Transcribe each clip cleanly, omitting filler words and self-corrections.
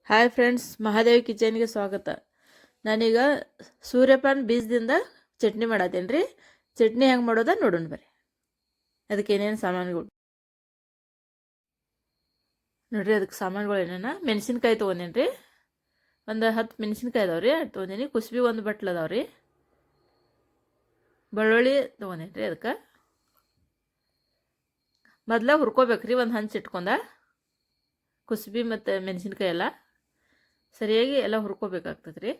Hi friends, Mahadevi ಕಿಚನ್ಗೆ ಸ್ವಾಗತ. ನಾನೀಗ ಸೂರ್ಯಪಾನ ಬೀಜದಿಂದ ಚಟ್ನಿ ಮಾಡತ್ತೇನೆ ರೀ. ಚಟ್ನಿ ಹೆಂಗೆ ಮಾಡೋದ ನೋಡೋಣ ಬರ್ರಿ. ಅದಕ್ಕೆ ಏನೇನು ಸಾಮಾನುಗಳು ನೋಡ್ರಿ. ಅದಕ್ಕೆ ಸಾಮಾನುಗಳು ಏನೇನ ಮೆಣಸಿನ್ಕಾಯಿ ತೊಗೊಂಡೇನಿ ರೀ. ಒಂದು 10 ಮೆಣಸಿನ್ಕಾಯಿ ಅದಾವೆ ರೀ. ಅದು ತೊಗೊಂಡೇನಿ. ಕುಸ್ಬಿ ಒಂದು ಬಟ್ಲು ಅದಾವೆ ರೀ. ಬೆಳ್ಳುಳ್ಳಿ ತೊಗೊಂಡೇನಿ ರೀ. ಅದಕ್ಕೆ ಮೊದಲ ಹುರ್ಕೋಬೇಕ್ರಿ. ಒಂದು ಹಂಚು ಇಟ್ಕೊಂಡ ಕುಸ್ಬಿ ಮತ್ತು ಮೆಣಸಿನ್ಕಾಯಿ ಎಲ್ಲ ಸರಿಯಾಗಿ ಎಲ್ಲ ಹುರ್ಕೋಬೇಕಾಗ್ತದೆ ರೀ.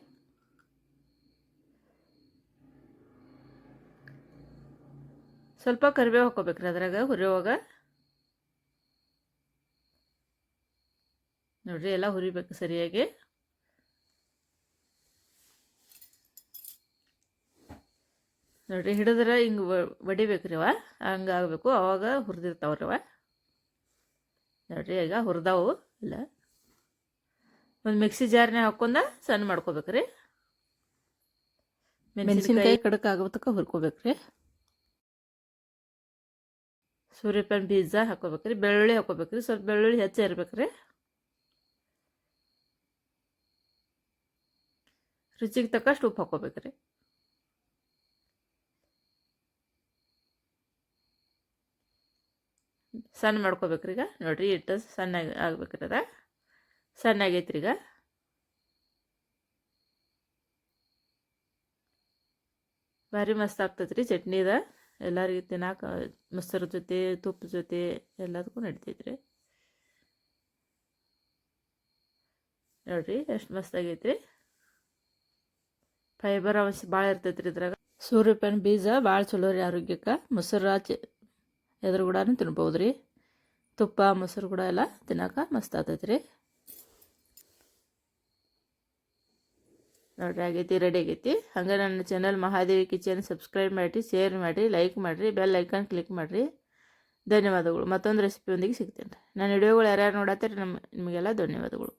ಸ್ವಲ್ಪ ಕರಿಬೇವು ಹಾಕೋಬೇಕ್ರಿ ಅದ್ರಾಗ ಹುರಿಯುವಾಗ. ನೋಡ್ರಿ, ಎಲ್ಲ ಹುರಿಬೇಕು ಸರಿಯಾಗಿ. ನೋಡ್ರಿ, ಹಿಡಿದ್ರೆ ಹಿಂಗೆ ಒಡಿಬೇಕ್ರಿ ಅವ. ಹಂಗೆ ಆಗಬೇಕು, ಅವಾಗ ಹುರಿದಿರ್ತಾವ್ರಿ ಅವ. ನೋಡ್ರಿ, ಈಗ ಹುರಿದಾವು ಇಲ್ಲ. ಒಂದು ಮಿಕ್ಸಿ ಜಾರ್ನೇ ಹಾಕ್ಕೊಂಡ ಸಣ್ಣ ಮಾಡ್ಕೋಬೇಕ್ರಿ. ಮೆಣಸಿನ್ಕಾಯಿ ಕಡಕ್ ಆಗೋತಕ್ಕ ಹುರ್ಕೋಬೇಕ್ರಿ. ಸೂರ್ಯಪಾನ ಬೀಜ ಹಾಕೋಬೇಕ್ರಿ. ಬೆಳ್ಳುಳ್ಳಿ ಹಾಕೋಬೇಕ್ರಿ. ಸ್ವಲ್ಪ ಬೆಳ್ಳುಳ್ಳಿ ಹೆಚ್ಚು ಇರ್ಬೇಕ್ರಿ. ರುಚಿಗೆ ತಕ್ಕಷ್ಟು ಉಪ್ಪು ಹಾಕೋಬೇಕ್ರಿ. ಸಣ್ಣ ಮಾಡ್ಕೋಬೇಕ್ರಿ. ಈಗ ನೋಡ್ರಿ, ಇಟ್ಟು ಸಣ್ಣಾಗಿ ಆಗ್ಬೇಕ್ರಿ. ಅದ ಸಣ್ಣಾಗೈತ್ರಿ. ಈಗ ಭಾರಿ ಮಸ್ತ್ ಆಗ್ತೈತ್ರಿ ಚಟ್ನಿದ. ಎಲ್ಲರಿಗೆ ತಿನ್ನಾಕ ಮೊಸರು ಜೊತೆ ತುಪ್ಪ ಜೊತೆ ಎಲ್ಲದಕ್ಕೂ ನಡಿತೈತ್ರಿ. ನೋಡ್ರಿ, ಎಷ್ಟು ಮಸ್ತ್ ಆಗೈತ್ರಿ. ಫೈಬರ್ ಅಂಶ ಭಾಳ ಇರ್ತೈತ್ರಿ ಇದ್ರಾಗ. ಸೂರ್ಯಪಾನ ಬೀಜ ಭಾಳ ಚಲೋ ರೀ ಆರೋಗ್ಯಕ್ಕೆ. ಮೊಸರು ಎದ್ರ ಕೂಡ ತಿನ್ಬೋದು ರೀ. ತುಪ್ಪ ಮೊಸರು ಕೂಡ ಎಲ್ಲ ತಿನ್ನೋಕೆ ಮಸ್ತ್ ಆಗ್ತೈತ್ರಿ. ನೋಡ್ರಿ, ಆಗೈತಿ, ರೆಡಿ ಆಗೈತಿ. ಹಂಗೆ ನನ್ನ ಚಾನಲ್ ಮಹಾದೇವಿ ಕಿಚನ್ ಸಬ್ಸ್ಕ್ರೈಬ್ ಮಾಡಿರಿ, ಶೇರ್ ಮಾಡಿರಿ, ಲೈಕ್ ಮಾಡಿರಿ, ಬೆಲ್ ಐಕಾನ್ ಕ್ಲಿಕ್ ಮಾಡಿರಿ. ಧನ್ಯವಾದಗಳು. ಮತ್ತೊಂದು ರೆಸಿಪಿಯೊಂದಿಗೆ ಸಿಗ್ತೇನೆ ರೀ. ನನ್ನ ವಿಡಿಯೋಗಳು ಯಾರ್ಯಾರು ನೋಡತ್ತೀರಿ ನಿಮಗೆಲ್ಲ ಧನ್ಯವಾದಗಳು.